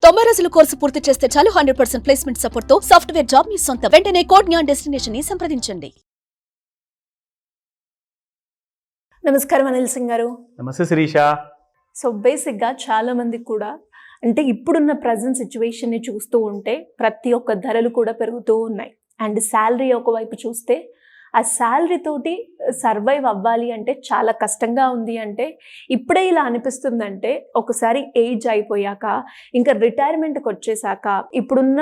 90 రోజుల కోర్సు పూర్తి చేస్తే చాలు 100% ప్లేస్మెంట్ సపోర్ట్ తో సాఫ్ట్వేర్ జాబ్ మీ సొంతం. వెంటనే కోడ్ జ్ఞాన్ డెస్టినేషన్ ని సంప్రదించండి. నమస్కారం అనిల్ సింగ్ గారు. నమస్తే శిరీష. సో బేసిక్గా చాలా మందికి కూడా అంటే ఇప్పుడున్న ప్రజెంట్ సిచ్యువేషన్ని చూస్తూ ఉంటే ప్రతి ఒక్క ధరలు కూడా పెరుగుతూ ఉన్నాయి. అండ్ శాలరీ ఒకవైపు చూస్తే ఆ శాలరీ తోటి సర్వైవ్ అవ్వాలి అంటే చాలా కష్టంగా ఉంది. అంటే ఇప్పుడే ఇలా అనిపిస్తుందంటే ఒకసారి ఏజ్ అయిపోయాక ఇంకా రిటైర్మెంట్కి వచ్చేసాక ఇప్పుడున్న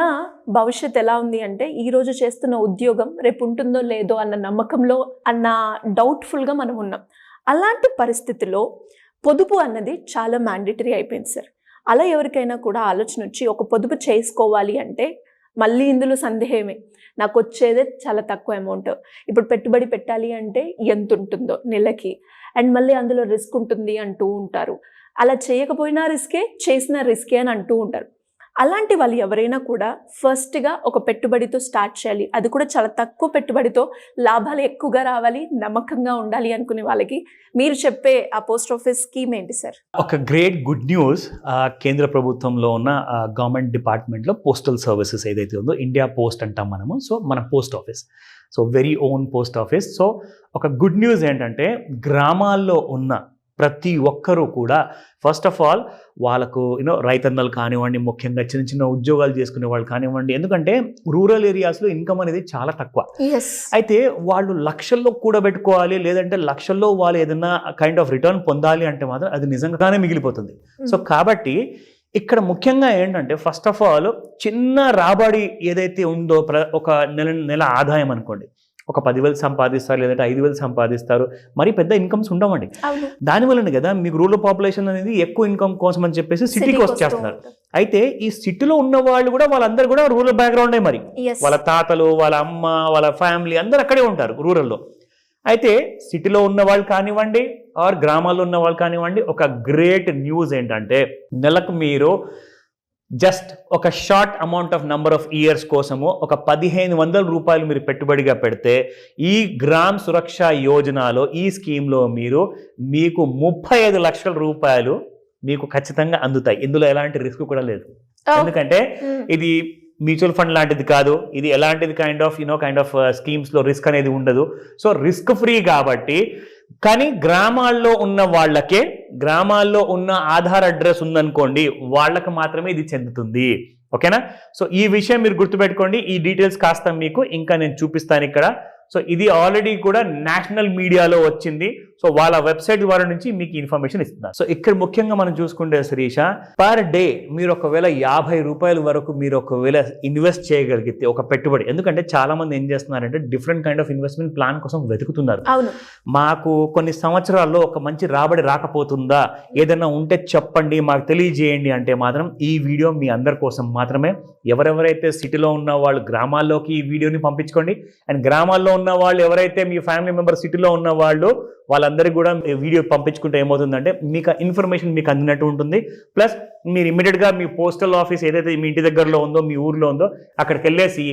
భవిష్యత్ ఎలా ఉంది అంటే ఈరోజు చేస్తున్న ఉద్యోగం రేపు ఉంటుందో లేదో అన్న నమ్మకంలో అన్న డౌట్ఫుల్గా మనం ఉన్నాం. అలాంటి పరిస్థితిలో పొదుపు అన్నది చాలా మ్యాండేటరీ అయిపోయింది సార్. అలా ఎవరికైనా కూడా ఆలోచన వచ్చి ఒక పొదుపు చేసుకోవాలి అంటే మళ్ళీ ఇందులో సందేహమే, నాకు వచ్చేదే చాలా తక్కువ అమౌంట్, ఇప్పుడు పెట్టుబడి పెట్టాలి అంటే ఎంత ఉంటుందో నెలకి, అండ్ మళ్ళీ అందులో రిస్క్ ఉంటుంది అంటూ ఉంటారు. అలా చేయకపోయినా రిస్కే, చేసిన రిస్కే అని అంటూ ఉంటారు. అలాంటి వాళ్ళు ఎవరైనా కూడా ఫస్ట్గా ఒక పెట్టుబడితో స్టార్ట్ చేయాలి, అది కూడా చాలా తక్కువ పెట్టుబడితో లాభాలు ఎక్కువగా రావాలి, నమ్మకంగా ఉండాలి అనుకునే వాళ్ళకి మీరు చెప్పే ఆ పోస్ట్ ఆఫీస్ స్కీమ్ ఏంటి సార్? ఒక గ్రేట్ గుడ్ న్యూస్. కేంద్ర ప్రభుత్వంలో ఉన్న గవర్నమెంట్ డిపార్ట్మెంట్లో పోస్టల్ సర్వీసెస్ ఏదైతే ఉందో, ఇండియా పోస్ట్ అంటాం మనము. సో మన post office, so very own post office. So ఒక గుడ్ న్యూస్ ఏంటంటే గ్రామాల్లో ఉన్న ప్రతి ఒక్కరూ కూడా ఫస్ట్ ఆఫ్ ఆల్ వాళ్ళకు రైతన్నలు కానివ్వండి, ముఖ్యంగా చిన్న చిన్న ఉద్యోగాలు చేసుకునే వాళ్ళు కానివ్వండి, ఎందుకంటే రూరల్ ఏరియాస్లో ఇన్కమ్ అనేది చాలా తక్కువ. అయితే వాళ్ళు లక్షల్లో కూడబెట్టుకోవాలి, లేదంటే లక్షల్లో వాళ్ళు ఏదైనా కైండ్ ఆఫ్ రిటర్న్ పొందాలి అంటే మాత్రం అది నిజంగానే మిగిలిపోతుంది. సో కాబట్టి ఇక్కడ ముఖ్యంగా ఏంటంటే ఫస్ట్ ఆఫ్ ఆల్ చిన్న రాబడి ఏదైతే ఉందో, ఒక నెల ఆదాయం అనుకోండి, ఒక 10,000 సంపాదిస్తారు, లేదంటే 5,000 సంపాదిస్తారు, మరి పెద్ద ఇన్కమ్స్ ఉండవండి. దానివల్లనే కదా మీకు రూరల్ పాపులేషన్ అనేది ఎక్కువ ఇన్కమ్ కోసం అని చెప్పేసి సిటీకి వచ్చేస్తున్నారు. అయితే ఈ సిటీలో ఉన్న వాళ్ళు కూడా వాళ్ళందరూ కూడా రూరల్ బ్యాక్గ్రౌండే, మరి వాళ్ళ తాతలు, వాళ్ళ అమ్మ, వాళ్ళ ఫ్యామిలీ అందరూ అక్కడే ఉంటారు రూరల్లో. అయితే సిటీలో ఉన్న వాళ్ళు కానివ్వండి ఆర్ గ్రామాల్లో ఉన్న వాళ్ళు కానివ్వండి, ఒక గ్రేట్ న్యూస్ ఏంటంటే నెలకు మీరు జస్ట్ ఒక short amount of number of years కోసము ఒక 1,500 రూపాయలు మీరు పెట్టుబడిగా పెడితే ఈ గ్రామ్ సురక్ష యోజనలో, ఈ స్కీమ్లో మీకు 35 లక్షల రూపాయలు మీకు ఖచ్చితంగా అందుతాయి. ఇందులో ఎలాంటి రిస్క్ కూడా లేదు, ఎందుకంటే ఇది మ్యూచువల్ ఫండ్ లాంటిది కాదు, ఇది ఎలాంటిది కైండ్ ఆఫ్ స్కీమ్స్లో రిస్క్ అనేది ఉండదు. సో రిస్క్ ఫ్రీ కాబట్టి. కానీ గ్రామాల్లో ఉన్న వాళ్ళకే, గ్రామాల్లో ఉన్న ఆధార్ అడ్రస్ ఉందనుకోండి, వాళ్ళకి మాత్రమే ఇది చెందుతుంది. ఓకేనా? సో ఈ విషయం మీరు గుర్తుపెట్టుకోండి. ఈ డీటెయిల్స్ కాస్త మీకు ఇంకా నేను చూపిస్తాను ఇక్కడ. సో ఇది ఆల్రెడీ కూడా నేషనల్ మీడియాలో వచ్చింది. సో వాళ్ళ వెబ్సైట్ ద్వారా నుంచి మీకు ఇన్ఫర్మేషన్ ఇస్తున్నారు. సో ఇక్కడ ముఖ్యంగా మనం చూసుకుంటే శిరీష, పర్ డే మీరు ఒకవేళ 50 రూపాయల వరకు మీరు ఒకవేళ ఇన్వెస్ట్ చేయగలిగితే ఒక పెట్టుబడి, ఎందుకంటే చాలా మంది ఏం చేస్తున్నారంటే different kind of investment plan కోసం వెతుకుతున్నారు. మాకు కొన్ని సంవత్సరాల్లో ఒక మంచి రాబడి రాకపోతుందా, ఏదైనా ఉంటే చెప్పండి, మాకు తెలియజేయండి అంటే మాత్రం ఈ వీడియో మీ అందరి కోసం మాత్రమే. ఎవరెవరైతే సిటీలో ఉన్న వాళ్ళు గ్రామాల్లోకి ఈ వీడియోని పంపించుకోండి, అండ్ గ్రామాల్లో ఉన్న వాళ్ళు ఎవరైతే మీ ఫ్యామిలీ మెంబర్ సిటీలో ఉన్న వాళ్ళు వాళ్ళందరికీ కూడా వీడియో పంపించుకుంటే ఏమవుతుందంటే మీకు ఇన్ఫర్మేషన్ మీకు అందినట్టు ఉంటుంది. ప్లస్ మీరు ఇమ్మీడియట్గా మీ పోస్టల్ ఆఫీస్ ఏదైతే మీ ఇంటి దగ్గరలో ఉందో, మీ ఊర్లో ఉందో, అక్కడికి వెళ్ళేసి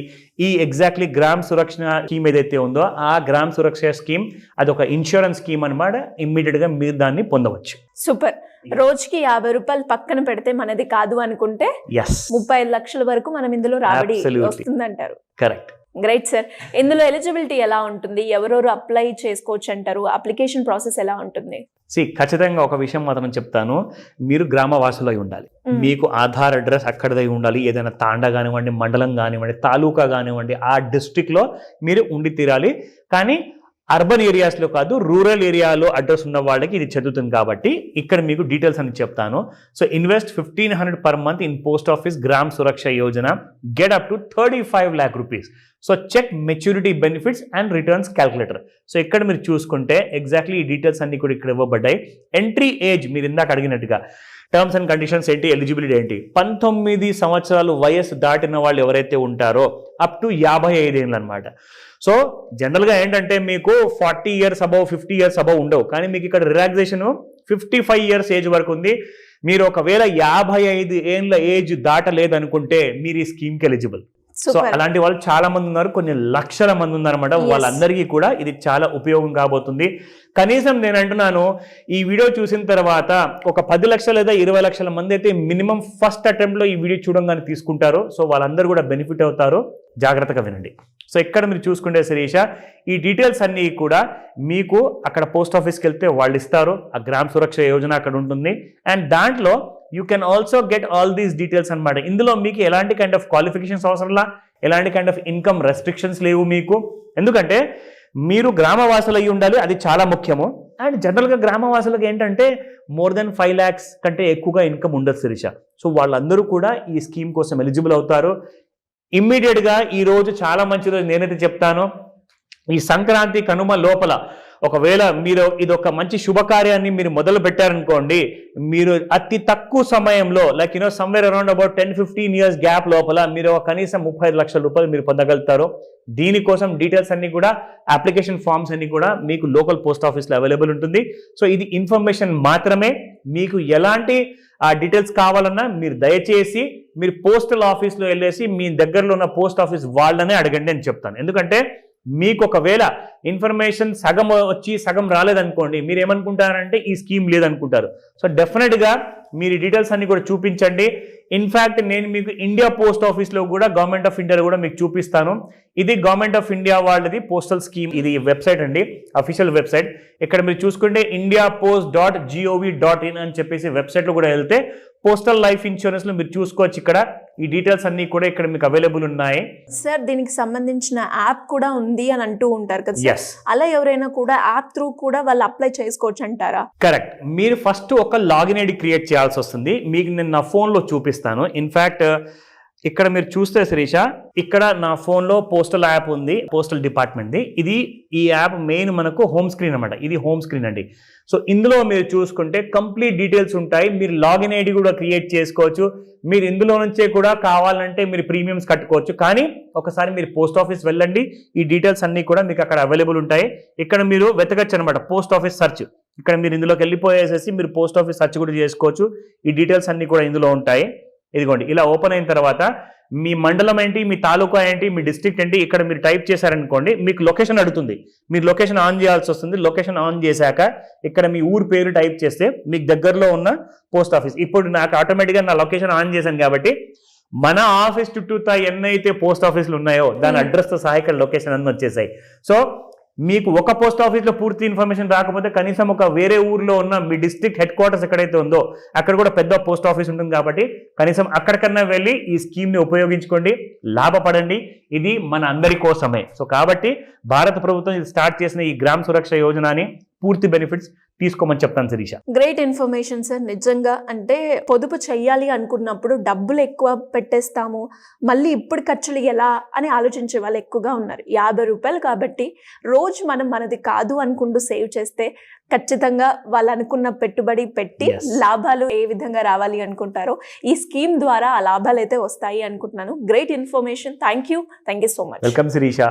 ఈ ఎగ్జాక్ట్లీ గ్రామ్ సురక్ష స్కీమ్ ఏదైతే ఉందో ఆ గ్రామ్ సురక్ష స్కీమ్ అది ఒక ఇన్సూరెన్స్ స్కీమ్ అనమాట. ఇమ్మీడియట్గా మీరు దాన్ని పొందవచ్చు. సూపర్. రోజుకి 50 రూపాయలు పక్కన పెడితే మనది కాదు అనుకుంటే 35 లక్షల వరకు మనం ఇందులో రాబడి వస్తుందంటారు. కరెక్ట్. Great sir. ఇందులో ఎలిజిబిలిటీ ఎలా ఉంటుంది, ఎవరెవరు అప్లై చేసుకోవచ్చు అంటారు, అప్లికేషన్ ప్రాసెస్ ఎలా ఉంటుంది? ఖచ్చితంగా ఒక విషయం మాత్రం చెప్తాను, మీరు గ్రామవాసులై ఉండాలి, మీకు ఆధార్ అడ్రస్ అక్కడదై ఉండాలి, ఏదైనా తాండా కానివ్వండి, మండలం కానివ్వండి, తాలూకా కానివ్వండి, ఆ డిస్ట్రిక్ట్లో మీరు ఉండి తీరాలి. కానీ అర్బన్ ఏరియాస్లో కాదు, రూరల్ ఏరియాలో అడ్రస్ ఉన్న వాళ్ళకి ఇది చెందుతుంది. కాబట్టి ఇక్కడ మీకు డీటెయిల్స్ అని చెప్తాను. So invest 1,500 per month in post office Gram Suraksha Yojana, get up to 35 lakh rupees. So check maturity benefits and returns calculator. So ఇక్కడ మీరు చూసుకుంటే ఎగ్జాక్ట్లీ ఈ డీటెయిల్స్ అన్ని కూడా ఇక్కడ ఇవ్వబడ్డాయి. ఎంట్రీ ఏజ్ మీరు ఇందాక అడిగినట్టుగా టర్మ్స్ అండ్ కండిషన్స్ ఏంటి, ఎలిజిబిలిటీ ఏంటి, 19 సంవత్సరాలు వయసు దాటిన వాళ్ళు ఎవరైతే ఉంటారో అప్ టు 55 ఏళ్ళు అనమాట. సో జనరల్గా ఏంటంటే మీకు 40 years అబౌవ్, 50 years అబౌవ్ ఉండవు, కానీ మీకు ఇక్కడ రిలాక్సేషన్ 55 years ఏజ్ వరకు ఉంది. మీరు ఒకవేళ 55 ఏళ్ళ ఏజ్ దాటలేదనుకుంటే మీరు ఈ స్కీమ్కి ఎలిజిబుల్. సో అలాంటి వాళ్ళు చాలా మంది ఉన్నారు, కొన్ని లక్షల మంది ఉన్నారన్నమాట. వాళ్ళందరికీ కూడా ఇది చాలా ఉపయోగం కాబోతుంది. కనీసం నేను అంటున్నాను, ఈ వీడియో చూసిన తర్వాత ఒక 10 లక్షల లేదా 20 లక్షల మంది అయితే మినిమం ఫస్ట్ అటెంప్ట్ లో ఈ వీడియో చూడంగానే తీసుకుంటారు. సో వాళ్ళందరూ కూడా బెనిఫిట్ అవుతారు. జాగ్రత్తగా వినండి. సో ఇక్కడ మీరు చూసుకుంటే శిరీష, ఈ డీటెయిల్స్ అన్నీ కూడా మీకు అక్కడ పోస్ట్ ఆఫీస్కి వెళ్తే వాళ్ళు ఇస్తారు. ఆ గ్రామ సురక్ష యోజన అక్కడ ఉంటుంది. అండ్ దాంట్లో you can also get all these details అనమాట. ఇందులో మీకు ఎలాంటి కైండ్ ఆఫ్ క్వాలిఫికేషన్స్ అవసరంలా, ఎలాంటి కైండ్ ఆఫ్ ఇన్కమ్ రెస్ట్రిక్షన్స్ లేవు మీకు. ఎందుకంటే మీరు గ్రామవాసులు అయ్యి ఉండాలి, అది చాలా ముఖ్యము. అండ్ జనరల్గా గ్రామవాసులకు ఏంటంటే మోర్ దెన్ 5 lakhs కంటే ఎక్కువగా ఇన్కమ్ ఉండదు శిరీష. సో వాళ్ళందరూ కూడా ఈ స్కీమ్ కోసం ఎలిజిబుల్ అవుతారు. ఇమ్మీడియట్గా ఈ రోజు చాలా మంచి రోజు నేనైతే చెప్తాను. ఈ సంక్రాంతి కనుమ లోపల ఒకవేళ మీరు ఇదొక మంచి శుభకార్యాన్ని మీరు మొదలు పెట్టారనుకోండి, మీరు అతి తక్కువ సమయంలో like somewhere around about 10-15 years gap లోపల మీరు కనీసం 35 లక్షల రూపాయలు మీరు పొందగలుగుతారు. దీనికోసం డీటెయిల్స్ అన్ని కూడా, అప్లికేషన్ ఫామ్స్ అన్ని కూడా మీకు లోకల్ పోస్ట్ ఆఫీస్లో అవైలబుల్ ఉంటుంది. సో ఇది ఇన్ఫర్మేషన్ మాత్రమే. మీకు ఎలాంటి డీటెయిల్స్ కావాలన్నా మీరు దయచేసి మీరు పోస్టల్ ఆఫీస్లో వెళ్ళేసి మీ దగ్గరలో ఉన్న పోస్ట్ ఆఫీస్ వాళ్ళనే అడగండి అని చెప్తాను. ఎందుకంటే మీకు ఒకవేళ ఇన్ఫర్మేషన్ సగం వచ్చి సగం రాలేదనుకోండి, మీరు ఏమనుకుంటారంటే ఈ స్కీమ్ లేదనుకుంటారు. సో డెఫినెట్గా మీరు డీటెయిల్స్ అన్ని కూడా చూపించండి. ఇన్ఫ్యాక్ట్ నేను మీకు ఇండియా పోస్ట్ ఆఫీస్లో కూడా గవర్నమెంట్ ఆఫ్ ఇండియాలో కూడా మీకు చూపిస్తాను. ఇది గవర్నమెంట్ ఆఫ్ ఇండియా వాళ్ళది పోస్టల్ స్కీమ్. ఇది వెబ్సైట్ అండి, అఫీషియల్ వెబ్సైట్. ఇక్కడ మీరు చూసుకుంటే indiapost.gov.in అని చెప్పేసి వెబ్సైట్లో కూడా వెళ్తే పోస్టల్ లైఫ్ ఇన్సూరెన్స్ లో మీరు చూసుకోవచ్చు. ఇక్కడ ఈ డీటెయిల్స్ అన్ని కూడా ఇక్కడ మీకు అవైలబుల్ ఉన్నాయి. సార్ దీనికి సంబంధించిన యాప్ కూడా ఉంది అని అంటూ ఉంటారు కదా, అలా ఎవరైనా కూడా యాప్ త్రూ కూడా వాళ్ళు అప్లై చేసుకోవచ్చు అంటారా? కరెక్ట్. మీరు ఫస్ట్ ఒక లాగిన్ ఐడి క్రియేట్ చేయాల్సి వస్తుంది. మీకు నేను నా ఫోన్ లో చూపిస్తాను. ఇన్ఫాక్ట్ ఇక్కడ మీరు చూస్తే శిరీష, ఇక్కడ నా ఫోన్లో పోస్టల్ యాప్ ఉంది, పోస్టల్ డిపార్ట్మెంట్ది. ఈ యాప్ మెయిన్ మనకు హోమ్ స్క్రీన్ అనమాట. ఇది హోమ్ స్క్రీన్ అండి. సో ఇందులో మీరు చూసుకుంటే కంప్లీట్ డీటెయిల్స్ ఉంటాయి. మీరు లాగిన్ ఐడి కూడా క్రియేట్ చేసుకోవచ్చు. మీరు ఇందులో నుంచే కూడా కావాలంటే మీరు ప్రీమియమ్స్ కట్టుకోవచ్చు. కానీ ఒకసారి మీరు పోస్ట్ ఆఫీస్ వెళ్ళండి, ఈ డీటెయిల్స్ అన్ని కూడా మీకు అక్కడ అవైలబుల్ ఉంటాయి. ఇక్కడ మీరు వెతకచ్చు అనమాట, పోస్ట్ ఆఫీస్ సెర్చ్. ఇక్కడ మీరు ఇందులోకి వెళ్ళిపోయేసేసి మీరు పోస్ట్ ఆఫీస్ సెర్చ్ కూడా చేసుకోవచ్చు. ఈ డీటెయిల్స్ అన్ని కూడా ఇందులో ఉంటాయి. ఇదిగోండి, ఇలా ఓపెన్ అయిన తర్వాత మీ మండలం ఏంటి, మీ తాలూకా ఏంటి, మీ డిస్ట్రిక్ట్ ఏంటి, ఇక్కడ మీరు టైప్ చేశారనుకోండి, మీకు లొకేషన్ అడుగుతుంది. మీరు లొకేషన్ ఆన్ చేయాల్సి వస్తుంది. లొకేషన్ ఆన్ చేశాక ఇక్కడ మీ ఊరు పేరు టైప్ చేస్తే మీకు దగ్గరలో ఉన్న పోస్ట్ ఆఫీస్. ఇప్పుడు నాకు ఆటోమేటిక్గా నా లొకేషన్ ఆన్ చేశాను కాబట్టి మన ఆఫీస్ చుట్టూతా ఎన్నైతే పోస్ట్ ఆఫీసులు ఉన్నాయో దాని అడ్రస్తో సహా ఇక్కడ లొకేషన్ అన్నీ వచ్చేసాయి. సో మీకు ఒక పోస్ట్ ఆఫీస్లో పూర్తి ఇన్ఫర్మేషన్ రాకపోతే కనీసం ఒక వేరే ఊర్లో ఉన్న మీ డిస్ట్రిక్ట్ హెడ్ క్వార్టర్స్ ఎక్కడైతే ఉందో అక్కడ కూడా పెద్ద పోస్ట్ ఆఫీస్ ఉంటుంది కాబట్టి కనీసం అక్కడికన్నా వెళ్ళి ఈ స్కీమ్ని ఉపయోగించుకోండి, లాభపడండి. ఇది మన అందరి కోసమే. సో కాబట్టి భారత ప్రభుత్వం ఇది స్టార్ట్ చేసిన ఈ గ్రామ సురక్ష యోజనని పూర్తి బెనిఫిట్స్ తీసుకోమని చెప్తాను శిరీష. Great information sir. నిజంగా అంటే పొదుపు చెయ్యాలి అనుకున్నప్పుడు డబ్బులు ఎక్కువ పెట్టేస్తాము, మళ్ళీ ఇప్పుడు ఖర్చులు ఎలా అని ఆలోచించే వాళ్ళు ఎక్కువగా ఉన్నారు. 50 రూపాయలు కాబట్టి రోజు మనం మనది కాదు అనుకుంటూ సేవ్ చేస్తే ఖచ్చితంగా వాళ్ళు అనుకున్న పెట్టుబడి పెట్టి లాభాలు ఏ విధంగా రావాలి అనుకుంటారో ఈ స్కీమ్ ద్వారా ఆ లాభాలు అయితే వస్తాయి అనుకుంటున్నాను. Great information. Thank you so much. Welcome Sirisha.